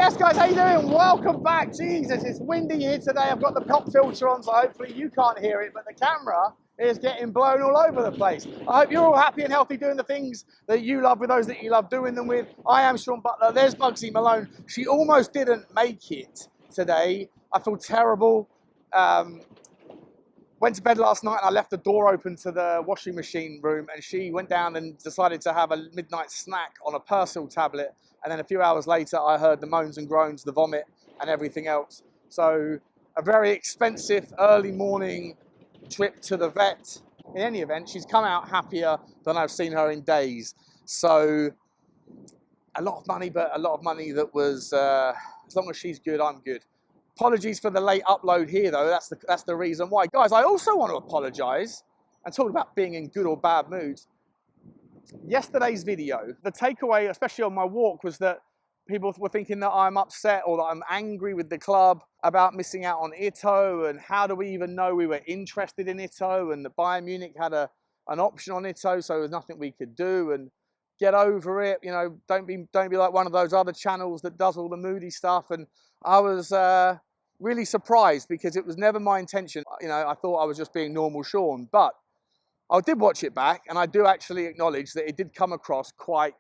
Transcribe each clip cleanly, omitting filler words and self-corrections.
Yes, guys, how you doing? Welcome back. Jesus, it's windy here today. I've got the pop filter on, so hopefully you can't hear it, but the camera is getting blown all over the place. I hope you're all happy and healthy doing the things that you love with those that you love doing them with. I am Sean Butler. There's Bugsy Malone. She almost didn't make it today. I feel terrible. Went to bed last night and I left the door open to the washing machine room, and she went down and decided to have a midnight snack on a Persil tablet. And then a few hours later, I heard the moans and groans, the vomit and everything else. So a very expensive early morning trip to the vet. In any event, she's come out happier than I've seen her in days. So a lot of money, but a lot of money that was, as long as she's good, I'm good. Apologies for the late upload here, though. That's the reason why. Guys, I also want to apologise and talk about being in good or bad moods. Yesterday's video, the takeaway, especially on my walk, was that people were thinking that I'm upset or that I'm angry with the club about missing out on Ito, and how do we even know we were interested in Ito, and that Bayern Munich had an option on Ito, so there's nothing we could do, and get over it. You know, don't be like one of those other channels that does all the moody stuff. And I was really surprised, because it was never my intention. You know, I thought I was just being normal Sean, but I did watch it back, and I do actually acknowledge that it did come across quite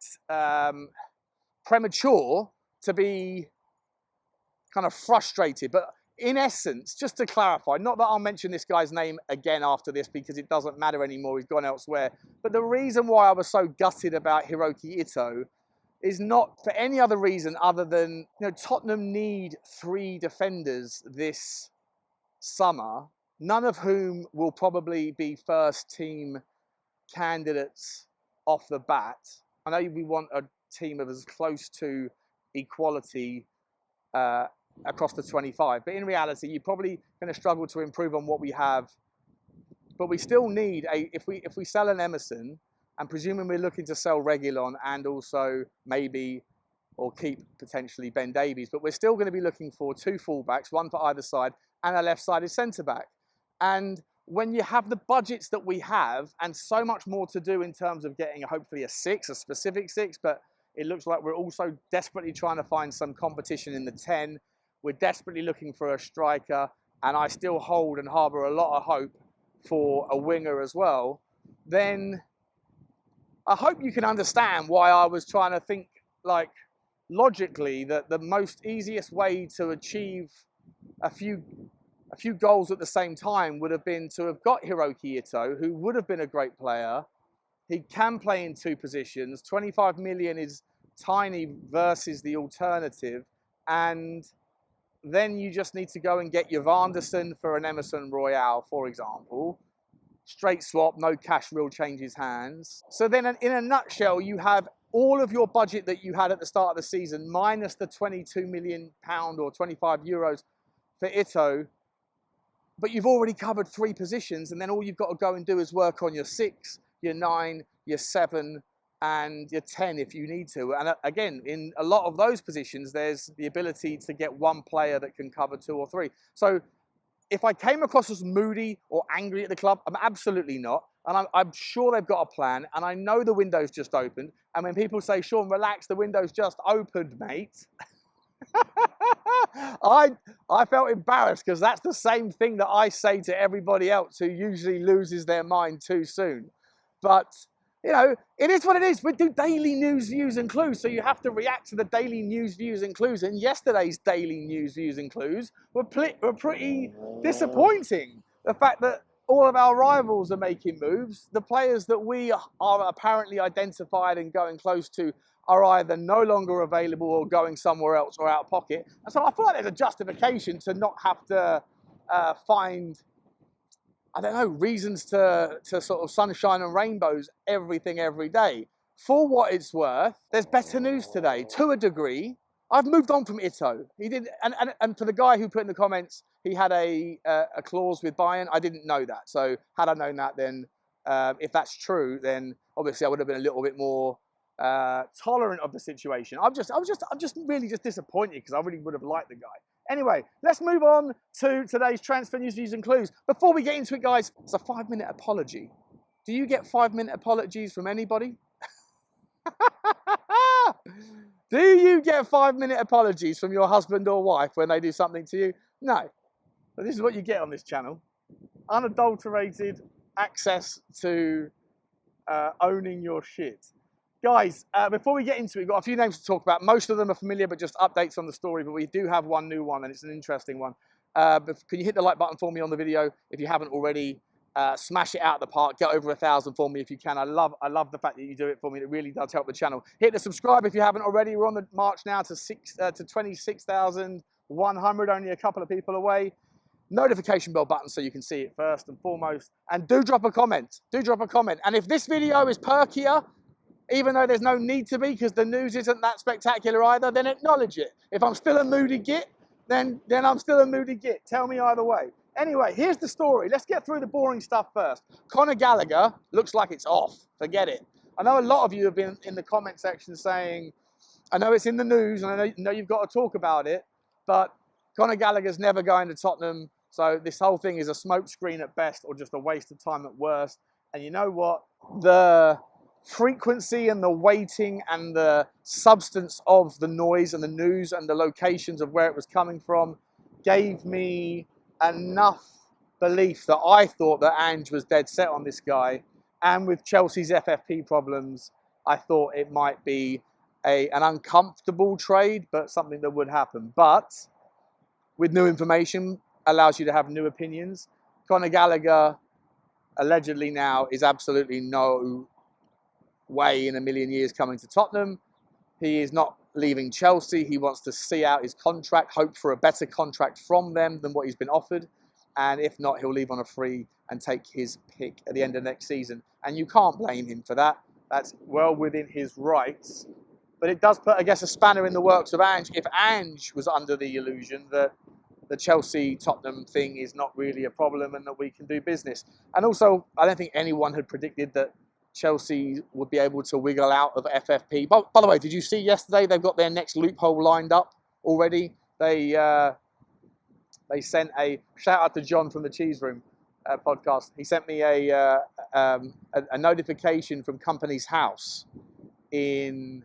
premature to be kind of frustrated. But in essence, just to clarify, not that I'll mention this guy's name again after this because it doesn't matter anymore, he's gone elsewhere, but the reason why I was so gutted about Hiroki Ito is not for any other reason other than, you know, Tottenham need 3 defenders this summer, none of whom will probably be first team candidates off the bat. I know we want a team of as close to equality across the 25, but in reality, you're probably going to struggle to improve on what we have. But we still need if we sell an Emerson, and presuming we're looking to sell Richalison and also maybe or keep potentially Ben Davies, but we're still going to be looking for 2 fullbacks, 1 for either side, and a left-sided centre-back. And when you have the budgets that we have, and so much more to do in terms of getting hopefully a specific 6, but it looks like we're also desperately trying to find some competition in the 10. We're desperately looking for a striker, and I still hold and harbour a lot of hope for a winger as well. Then I hope you can understand why I was trying to think, like, logically, that the most easiest way to achieve a few goals at the same time would have been to have got Hiroki Ito, who would have been a great player. He can play in 2 positions. 25 million is tiny versus the alternative. And then you just need to go and get your Van de Ven for an Emerson Royal, for example. Straight swap, no cash real changes hands. So then in a nutshell, you have all of your budget that you had at the start of the season, minus the £22 million or 25 euros for Ito, but you've already covered 3 positions, and then all you've got to go and do is work on your 6, your 9, your 7, and your 10 if you need to. And again, in a lot of those positions, there's the ability to get 1 player that can cover 2 or 3. So if I came across as moody or angry at the club, I'm absolutely not. And I'm sure they've got a plan, and I know the window's just opened. And when people say, Sean, relax, the window's just opened, mate. I felt embarrassed, because that's the same thing that I say to everybody else who usually loses their mind too soon. But, you know, it is what it is. We do daily news, views and clues, so you have to react to the daily news, views and clues. And yesterday's daily news, views and clues were pretty disappointing. The fact that all of our rivals are making moves, the players that we are apparently identified and going close to are either no longer available or going somewhere else or out of pocket. And so I feel like there's a justification to not have to find, I don't know, reasons to sort of sunshine and rainbows everything every day. For what it's worth, there's better news today, to a degree. I've moved on from Ito. He did, and for the guy who put in the comments, he had a clause with Bayern. I didn't know that. So had I known that, then if that's true, then obviously I would have been a little bit more tolerant of the situation. I'm just really just disappointed, because I really would have liked the guy. Anyway, let's move on to today's transfer news, views and clues. Before we get into it, guys, it's a 5-minute apology. Do you get 5-minute apologies from anybody? Do you get 5-minute apologies from your husband or wife when they do something to you? No. But this is what you get on this channel. Unadulterated access to owning your shit. Guys, before we get into it, we've got a few names to talk about. Most of them are familiar, but just updates on the story. But we do have one new one, and it's an interesting one. But can you hit the like button for me on the video if you haven't already? Smash it out of the park. Get over 1,000 for me if you can. I love the fact that you do it for me. It really does help the channel. Hit the subscribe if you haven't already. We're on the march now to 26,100. Only a couple of people away. Notification bell button so you can see it first and foremost. And do drop a comment. Do drop a comment. And if this video is perkier, even though there's no need to be because the news isn't that spectacular either, then acknowledge it. If I'm still a moody git, then I'm still a moody git. Tell me either way. Anyway, here's the story. Let's get through the boring stuff first. Conor Gallagher looks like it's off. Forget it. I know a lot of you have been in the comment section saying, I know it's in the news and I know you've got to talk about it, but Conor Gallagher's never going to Tottenham. So this whole thing is a smokescreen at best or just a waste of time at worst. And you know what? The frequency and the weighting and the substance of the noise and the news and the locations of where it was coming from gave me enough belief that I thought that Ange was dead set on this guy. And with Chelsea's FFP problems, I thought it might be an uncomfortable trade, but something that would happen. But with new information, allows you to have new opinions. Conor Gallagher allegedly now is absolutely no way in a million years coming to Tottenham. He is not leaving Chelsea. He wants to see out his contract, hope for a better contract from them than what he's been offered. And if not, he'll leave on a free and take his pick at the end of next season. And you can't blame him for that. That's well within his rights. But it does put, I guess, a spanner in the works of Ange. If Ange was under the illusion that the Chelsea-Tottenham thing is not really a problem and that we can do business. And also, I don't think anyone had predicted that Chelsea would be able to wiggle out of FFP. By the way, did you see yesterday they've got their next loophole lined up already? They sent a shout out to John from the Cheese Room podcast. He sent me a notification from Companies House in,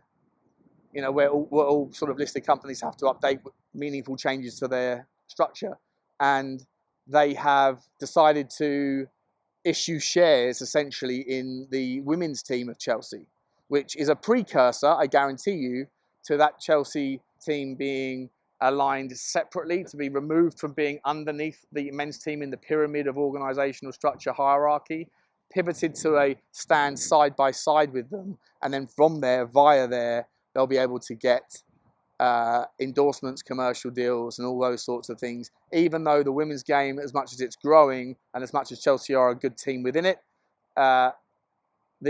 you know, where all sort of listed companies have to update meaningful changes to their structure, and they have decided to issue shares essentially in the women's team of Chelsea, which is a precursor, I guarantee you, to that Chelsea team being aligned separately, to be removed from being underneath the men's team in the pyramid of organizational structure hierarchy, pivoted to a stand side by side with them, and then from there, via there, they'll be able to get endorsements, commercial deals, and all those sorts of things. Even though the women's game, as much as it's growing and as much as Chelsea are a good team within it, the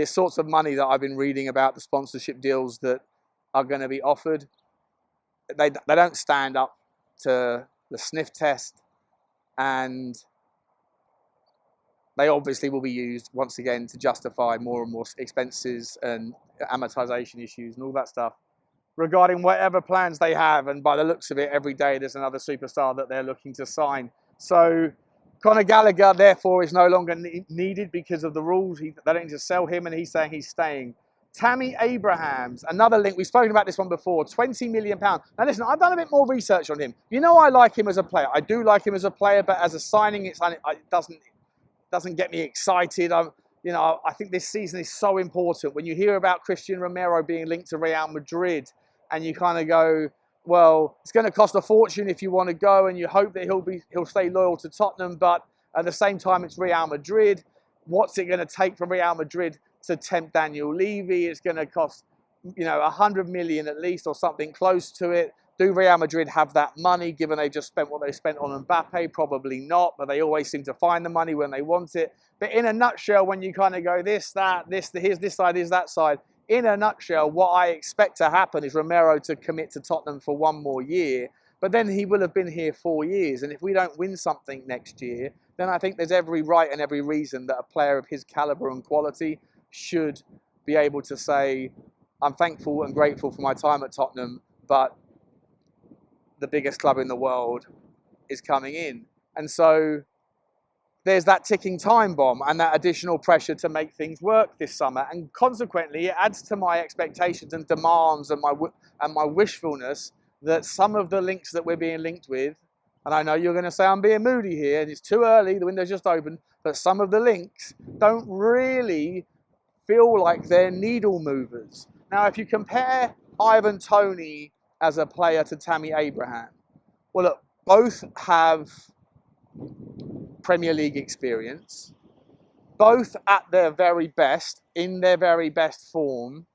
sorts of money that I've been reading about, the sponsorship deals that are going to be offered, they don't stand up to the sniff test, and they obviously will be used once again to justify more and more expenses and amortization issues and all that stuff regarding whatever plans they have. And by the looks of it, every day there's another superstar that they're looking to sign. So Conor Gallagher, therefore, is no longer needed because of the rules. They don't need to sell him, and he's saying he's staying. Tammy Abrahams, another link. We've spoken about this one before, £20 million. Now listen, I've done a bit more research on him. You know I like him as a player. I do like him as a player, but as a signing, it doesn't get me excited. I think this season is so important. When you hear about Christian Romero being linked to Real Madrid, and you kind of go, well, it's going to cost a fortune if you want to go, and you hope that he'll stay loyal to Tottenham, but at the same time, it's Real Madrid. What's it going to take for Real Madrid to tempt Daniel Levy? It's going to cost, 100 million at least, or something close to it. Do Real Madrid have that money, given they just spent what they spent on Mbappe? Probably not, but they always seem to find the money when they want it. But in a nutshell, when you kind of go this, that, this, here's this side, here's that side, in a nutshell, what I expect to happen is Romero to commit to Tottenham for one more year, but then he will have been here 4 years. And if we don't win something next year, then I think there's every right and every reason that a player of his caliber and quality should be able to say, I'm thankful and grateful for my time at Tottenham, but the biggest club in the world is coming in. And so there's that ticking time bomb and that additional pressure to make things work this summer. And consequently, it adds to my expectations and demands and my wishfulness that some of the links that we're being linked with, and I know you're going to say I'm being moody here and it's too early, the window's just opened, but some of the links don't really feel like they're needle movers. Now, if you compare Ivan Toney as a player to Tammy Abraham, well, look, both have Premier League experience, both at their very best, in their very best form,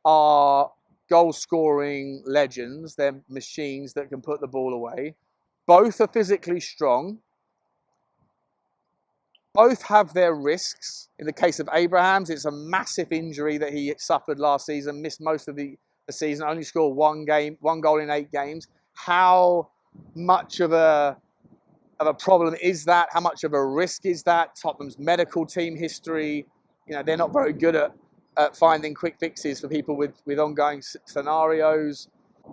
are goal-scoring legends. They're machines that can put the ball away. Both are physically strong. Both have their risks. In the case of Abraham's, it's a massive injury that he suffered last season, missed most of the season, only scored one goal in 8 games. How much of a problem is that? How much of a risk is that? Tottenham's medical team history, they're not very good at finding quick fixes for people with ongoing scenarios.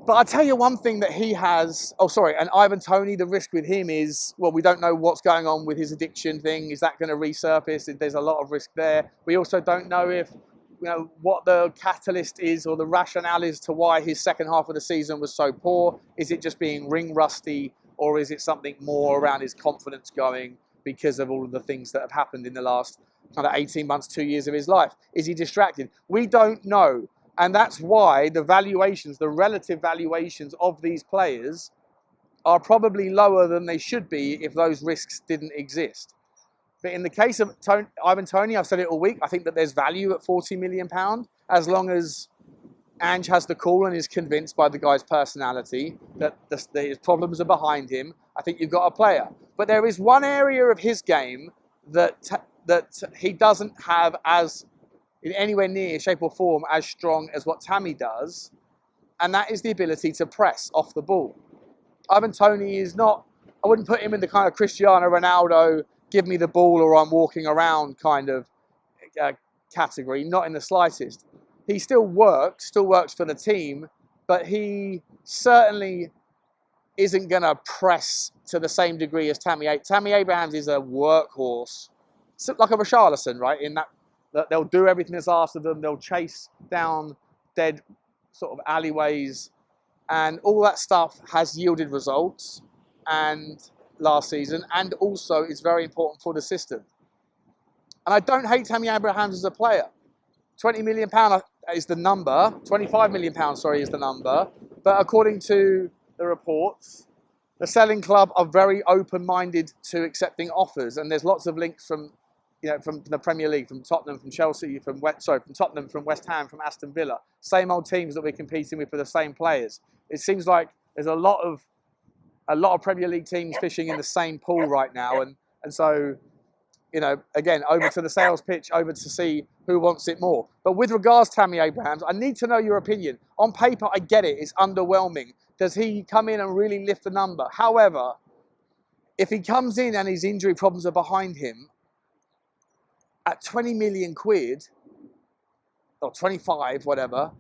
But I'll tell you one thing that he has, and Ivan Toney, the risk with him is, well, we don't know what's going on with his addiction thing. Is that going to resurface? There's a lot of risk there. We also don't know if, what the catalyst is or the rationale is to why his second half of the season was so poor. Is it just being ring rusty, or is it something more around his confidence going because of all of the things that have happened in the last kind of 18 months, 2 years of his life? Is he distracted? We don't know. And that's why the valuations, the relative valuations of these players are probably lower than they should be if those risks didn't exist. But in the case of Ivan Toney, I've said it all week, I think that there's value at £40 million, as long as Ange has the call and is convinced by the guy's personality that his problems are behind him. I think you've got a player. But there is one area of his game that he doesn't have as in anywhere near shape or form as strong as what Tammy does, and that is the ability to press off the ball. Ivan Toney is not, I wouldn't put him in the kind of Cristiano Ronaldo, give me the ball or I'm walking around kind of category, not in the slightest. He still works for the team, but he certainly isn't going to press to the same degree as Tammy. Tammy Abrahams is a workhorse, like a Richalison, right? In that they'll do everything that's asked of them. They'll chase down dead sort of alleyways, and all that stuff has yielded results. And last season, and also is very important for the system. And I don't hate Tammy Abrahams as a player. £20 million is the number. £25 million, is the number. But according to the reports, the selling club are very open-minded to accepting offers, and there's lots of links from the Premier League, from Tottenham, from Chelsea, from Tottenham, from West Ham, from Aston Villa. Same old teams that we're competing with for the same players. It seems like there's a lot of Premier League teams fishing in the same pool right now, and so, again, over to the sales pitch, over to see who wants it more. But with regards to Tammy Abrahams, I need to know your opinion. On paper, I get it, it's underwhelming. Does he come in and really lift the number? However, if he comes in and his injury problems are behind him, at 20 million quid, or 25, whatever,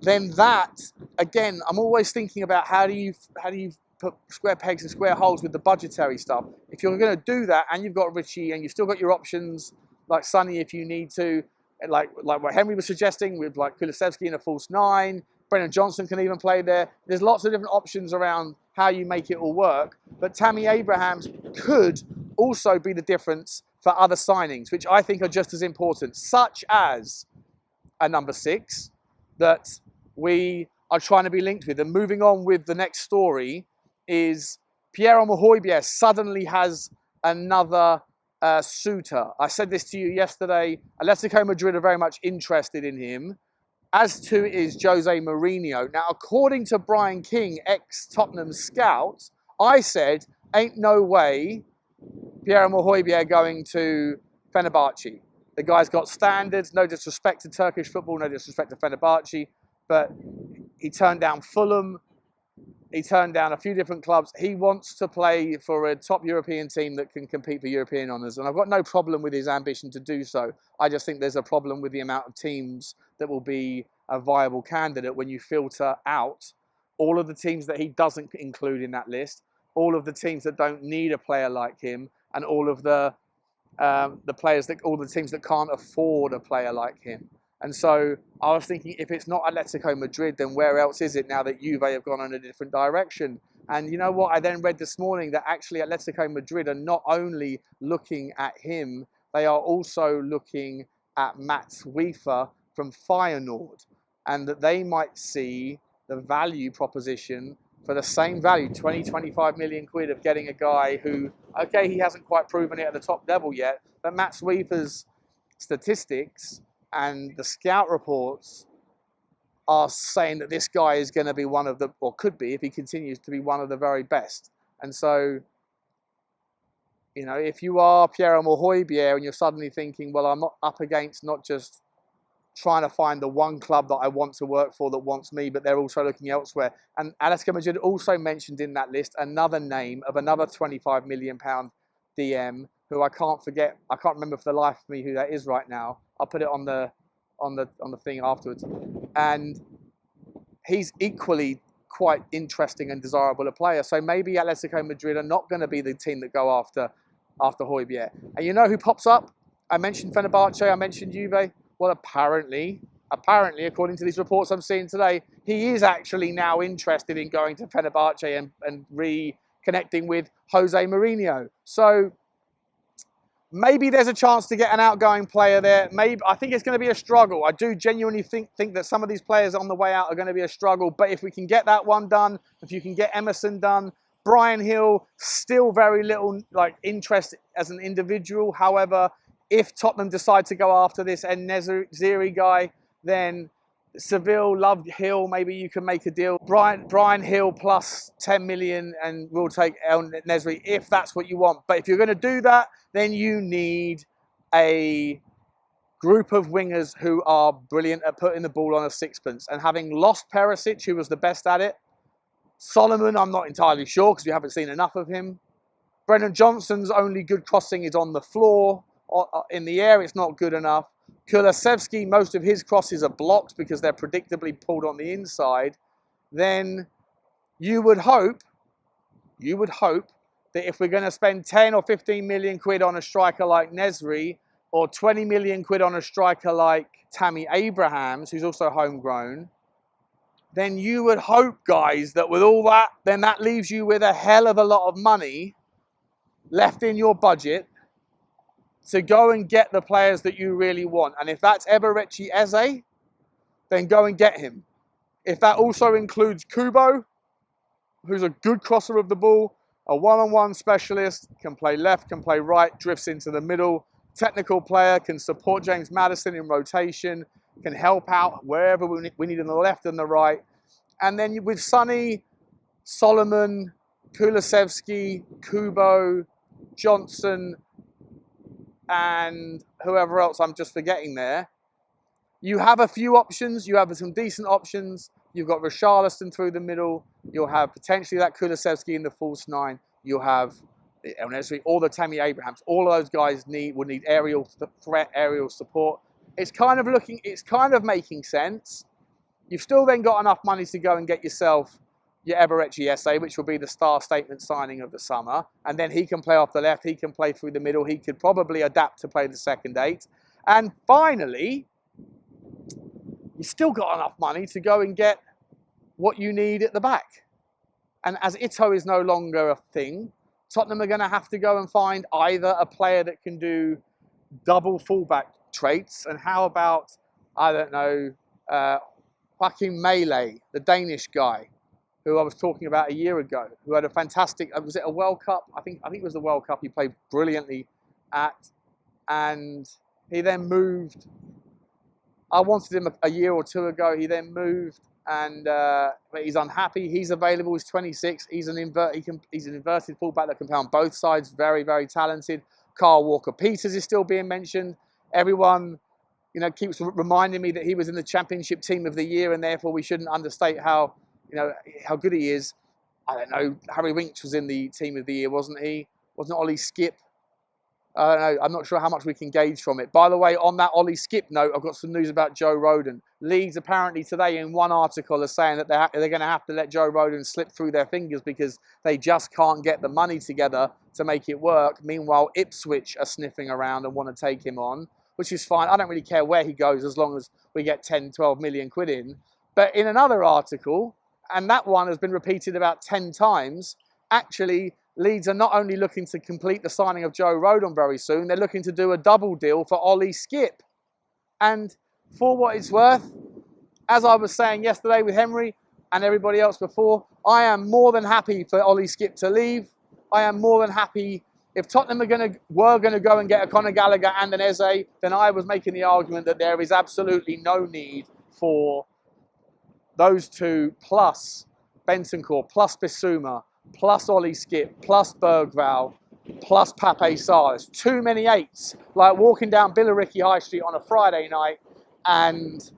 then that, again, I'm always thinking about how do you put square pegs in square holes with the budgetary stuff. If you're going to do that, and you've got Richie, and you've still got your options like Sonny if you need to, and like what Henry was suggesting with like Kulusevski in a false 9, Brennan Johnson can even play there. There's lots of different options around how you make it all work. But Tammy Abrahams could also be the difference for other signings, which I think are just as important, such as a number 6 that we are trying to be linked with. And moving on with the next story is Piere Emile Hojbjerg suddenly has another suitor. I said this to you yesterday. Atletico Madrid are very much interested in him, as too is Jose Mourinho. Now, according to Brian King, ex-Tottenham scout, I said, ain't no way Piere Emile Hojbjerg going to Fenerbahce. The guy's got standards, no disrespect to Turkish football, no disrespect to Fenerbahce, but he turned down Fulham, he turned down a few different clubs. He wants to play for a top European team that can compete for European honours, and I've got no problem with his ambition to do so. I just think there's a problem with the amount of teams that will be a viable candidate when you filter out all of the teams that he doesn't include in that list, all of the teams that don't need a player like him, and all the teams that can't afford a player like him. And so I was thinking, if it's not Atletico Madrid, then where else is it now that Juve have gone in a different direction? And you know what? I then read this morning that actually Atletico Madrid are not only looking at him, they are also looking at Mats Wiefer from Feyenoord, and that they might see the value proposition for the same value, 25 million quid, of getting a guy who, okay, he hasn't quite proven it at the top level yet, but Mats Wiefer's statistics and the scout reports are saying that this guy is going to be one of the, or could be if he continues to be one of the very best. And so, you know, if you are Piere Emile Hojbjerg and you're suddenly thinking, well, I'm not up against not just trying to find the one club that I want to work for that wants me, but they're also looking elsewhere. And Atletico Madrid also mentioned in that list another name of another £25 million DM who I can't forget. I can't remember for the life of me who that is right now. I'll put it on the thing afterwards. And he's equally quite interesting and desirable a player. So maybe Atletico Madrid are not going to be the team that go after Hojbjerg. And you know who pops up? I mentioned Fenerbahce, I mentioned Juve. Well, apparently, according to these reports I'm seeing today, he is actually now interested in going to Fenerbahce and reconnecting with Jose Mourinho. So maybe there's a chance to get an outgoing player there. Maybe I think it's going to be a struggle. I do genuinely think that some of these players on the way out are going to be a struggle. But if we can get that one done, if you can get Emerson done, Bryan Gil, still very little interest as an individual. However, if Tottenham decide to go after this En-Nesyri guy, then Seville loved Hill. Maybe you can make a deal. Bryan Gil plus 10 million, and we'll take En-Nesyri if that's what you want. But if you're going to do that, then you need a group of wingers who are brilliant at putting the ball on a sixpence. And having lost Perisic, who was the best at it, Solomon, I'm not entirely sure because we haven't seen enough of him. Brennan Johnson's only good crossing is on the floor. In the air, it's not good enough. Kulusevski, most of his crosses are blocked because they're predictably pulled on the inside. Then you would hope that if we're going to spend 10 or 15 million quid on a striker like Nesyri, or 20 million quid on a striker like Tammy Abrahams, who's also homegrown, then you would hope, guys, that with all that, then that leaves you with a hell of a lot of money left in your budget to go and get the players that you really want. And if that's Eberechi Eze, then go and get him. If that also includes Kubo, who's a good crosser of the ball, a one-on-one specialist, can play left, can play right, drifts into the middle, technical player, can support James Maddison in rotation, can help out wherever we need on the left and the right. And then with Sonny, Solomon, Kulusevski, Kubo, Johnson, and whoever else I'm just forgetting there, you have a few options. You have some decent options. You've got Richalison through the middle. You'll have potentially that Kulusevski in the false nine. You'll have all the Tammy Abrahams. All of those guys would need aerial threat, aerial support. It's kind of making sense. You've still then got enough money to go and get yourself your Eberechi Eze, which will be the star statement signing of the summer. And then he can play off the left. He can play through the middle. He could probably adapt to play the second eight. And finally, you've still got enough money to go and get what you need at the back. And as Ito is no longer a thing, Tottenham are going to have to go and find either a player that can do double fullback traits. And how about, I don't know, Joachim Melee, the Danish guy, who I was talking about a year ago, who had a fantastic, was it a World Cup? I think it was the World Cup he played brilliantly at. And he then moved. I wanted him a year or two ago. He then moved, and but he's unhappy. He's available. He's 26. He's an inverted fullback that can play on both sides. Very, very talented. Carl Walker-Peters is still being mentioned. Everyone, keeps reminding me that he was in the Championship Team of the Year, and therefore we shouldn't understate how good he is. I don't know. Harry Winks was in the Team of the Year, wasn't he? Wasn't Ollie Skip? I don't know. I'm not sure how much we can gauge from it. By the way, on that Ollie Skip note, I've got some news about Joe Rodon. Leeds apparently today in one article are saying that they're going to have to let Joe Rodon slip through their fingers because they just can't get the money together to make it work. Meanwhile, Ipswich are sniffing around and want to take him on, which is fine. I don't really care where he goes as long as we get 10, 12 million quid in. But in another article, and that one has been repeated about 10 times, actually, Leeds are not only looking to complete the signing of Joe Rodon very soon, they're looking to do a double deal for Ollie Skip. And for what it's worth, as I was saying yesterday with Henry and everybody else before, I am more than happy for Ollie Skip to leave. I am more than happy. If Tottenham were going to go and get a Conor Gallagher and an Eze, then I was making the argument that there is absolutely no need for those two plus Bentancur, plus Bissouma, plus Ollie Skip, plus Bergval, plus Pape Sarr. There's too many eights. Like walking down Billericay High Street on a Friday night and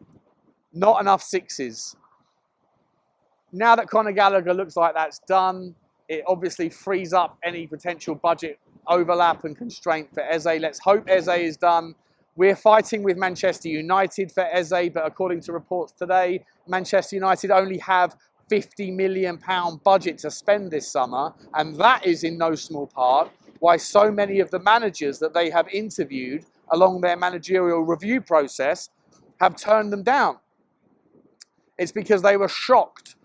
not enough sixes. Now that Conor Gallagher looks like that's done, it obviously frees up any potential budget overlap and constraint for Eze. Let's hope Eze is done. We're fighting with Manchester United for Eze, but according to reports today, Manchester United only have £50 million budget to spend this summer, and that is in no small part why so many of the managers that they have interviewed along their managerial review process have turned them down. It's because they were shocked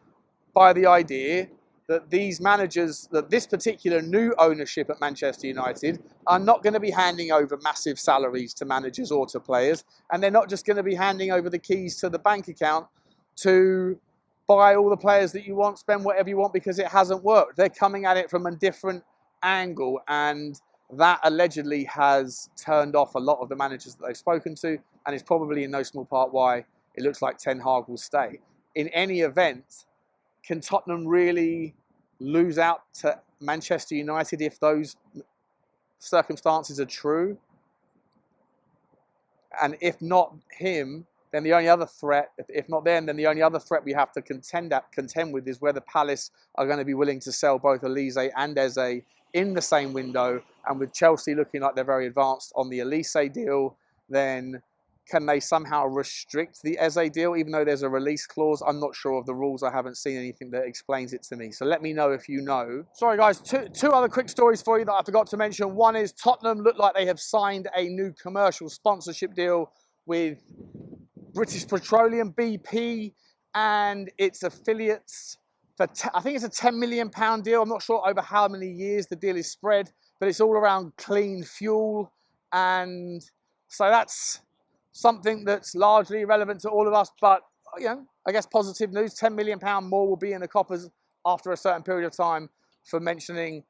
by the idea that these managers, that this particular new ownership at Manchester United are not going to be handing over massive salaries to managers or to players, and they're not just going to be handing over the keys to the bank account to buy all the players that you want, spend whatever you want because it hasn't worked. They're coming at it from a different angle, and that allegedly has turned off a lot of the managers that they've spoken to, and it's probably in no small part why it looks like Ten Hag will stay. In any event, can Tottenham really lose out to Manchester United if those circumstances are true? And if not him, then the only other threat, if not them, then the only other threat we have to contend with is whether Palace are going to be willing to sell both Elise and Eze in the same window. And with Chelsea looking like they're very advanced on the Elise deal, then can they somehow restrict the Eze deal, even though there's a release clause? I'm not sure of the rules. I haven't seen anything that explains it to me. So let me know if you know. Sorry, guys, two other quick stories for you that I forgot to mention. One is Tottenham look like they have signed a new commercial sponsorship deal with British Petroleum, BP, and its affiliates. I think it's a £10 million deal. I'm not sure over how many years the deal is spread, but it's all around clean fuel. And so that's something that's largely relevant to all of us, but you know, I guess positive news. £10 million more will be in the coffers after a certain period of time for mentioning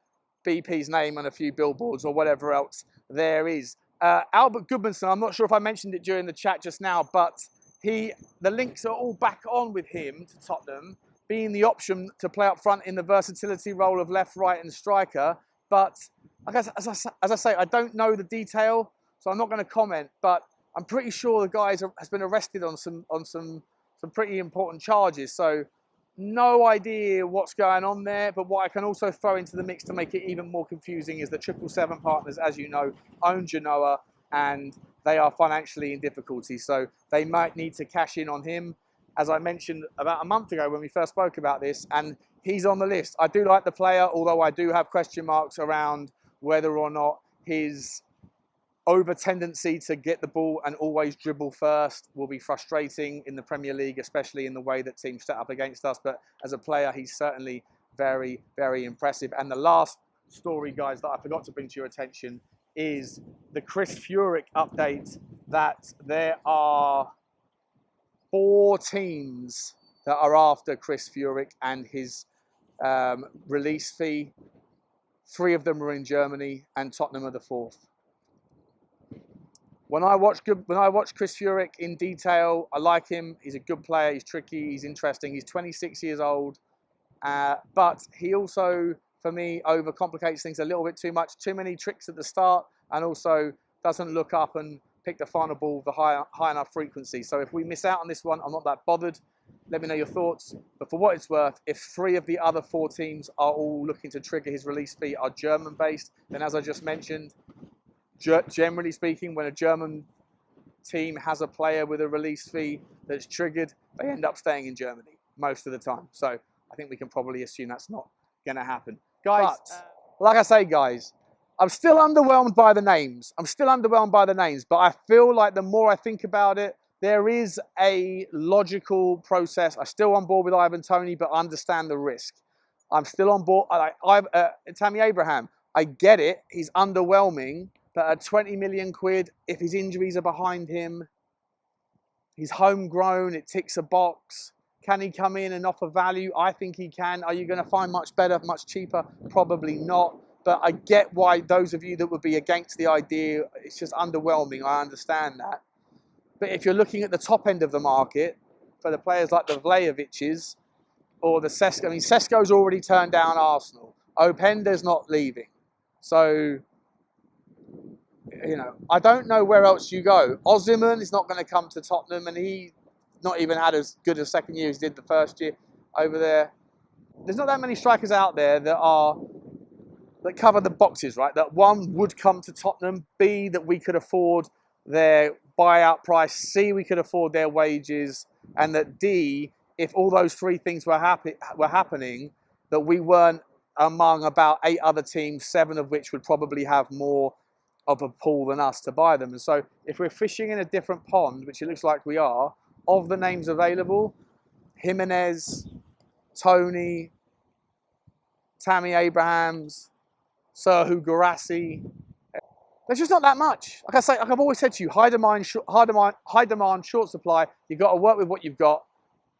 BP's name on a few billboards or whatever else there is. Albert Goodmanson, I'm not sure if I mentioned it during the chat just now, but the links are all back on with him to Tottenham, being the option to play up front in the versatility role of left, right, and striker. But I guess, as I say, I don't know the detail, so I'm not going to comment. But I'm pretty sure the guy has been arrested on some pretty important charges. So no idea what's going on there. But what I can also throw into the mix to make it even more confusing is that 777 Partners, as you know, own Genoa, and they are financially in difficulty. So they might need to cash in on him, as I mentioned about a month ago when we first spoke about this, and he's on the list. I do like the player, although I do have question marks around whether or not his over tendency to get the ball and always dribble first will be frustrating in the Premier League, especially in the way that teams set up against us. But as a player, he's certainly very, very impressive. And the last story, guys, that I forgot to bring to your attention is the Chris Furyk update, that there are 4 teams that are after Chris Furyk and his release fee. 3 of them are in Germany, and Tottenham are the 4th. When I watch Chris Furyk in detail, I like him. He's a good player. He's tricky. He's interesting. He's 26 years old, but he also, for me, overcomplicates things a little bit too much. Too many tricks at the start, and also doesn't look up and pick the final ball with a high enough frequency. So if we miss out on this one, I'm not that bothered. Let me know your thoughts. But for what it's worth, if 3 of the other 4 teams are all looking to trigger his release fee are German-based, then as I just mentioned, generally speaking, when a German team has a player with a release fee that's triggered, they end up staying in Germany most of the time. So I think we can probably assume that's not going to happen. Guys, like I say, guys, I'm still underwhelmed by the names. But I feel like the more I think about it, there is a logical process. I'm still on board with Ivan Toney, but I understand the risk. I'm still on board. Tammy Abraham, I get it. He's underwhelming, but at 20 million quid, if his injuries are behind him, he's homegrown, it ticks a box. Can he come in and offer value? I think he can. Are you going to find much better, much cheaper? Probably not. But I get why those of you that would be against the idea, it's just underwhelming. I understand that. But if you're looking at the top end of the market, for the players like the Vlahovic's or the Sesko, I mean, Sesko's already turned down Arsenal. Openda's not leaving. So, you know, I don't know where else you go. Osimhen is not going to come to Tottenham, and he not even had as good a second year as he did the first year over there. There's not that many strikers out there that cover the boxes, right? That one would come to Tottenham, B, that we could afford their buyout price, C, we could afford their wages, and that D, if all those three things were happening, that we weren't among about 8 other teams, 7 of which would probably have more of a pool than us to buy them. And so if we're fishing in a different pond, which it looks like we are, of the names available, Jimenez, Toney, Tammy Abrahams, Serhu Guirassy, there's just not that much. Like I say, like I've always said to you, high demand, short supply. You've got to work with what you've got,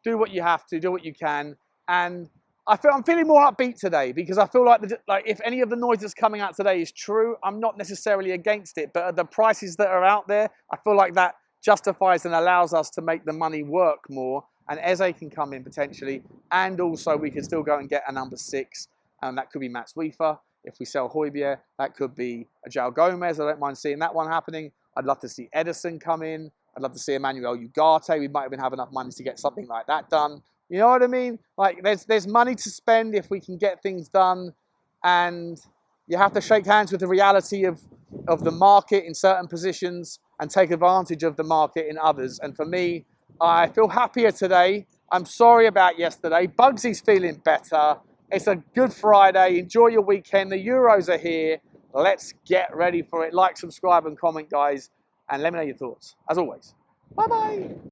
do what you have to, do what you can. And I'm feeling more upbeat today because I feel like if any of the noise that's coming out today is true, I'm not necessarily against it. But at the prices that are out there, I feel like that justifies and allows us to make the money work more. And Eze can come in potentially. And also we can still go and get a number 6. And that could be Mats Wiefer. If we sell Hojbjerg, that could be a João Gomez. I don't mind seeing that one happening. I'd love to see Ederson come in. I'd love to see Emmanuel Ugarte. We might even have enough money to get something like that done. You know what I mean? Like, there's money to spend if we can get things done. And you have to shake hands with the reality of the market in certain positions and take advantage of the market in others. And for me, I feel happier today. I'm sorry about yesterday. Bugsy's feeling better. It's a good Friday. Enjoy your weekend. The Euros are here. Let's get ready for it. Like, subscribe, and comment, guys. And let me know your thoughts. As always, bye-bye.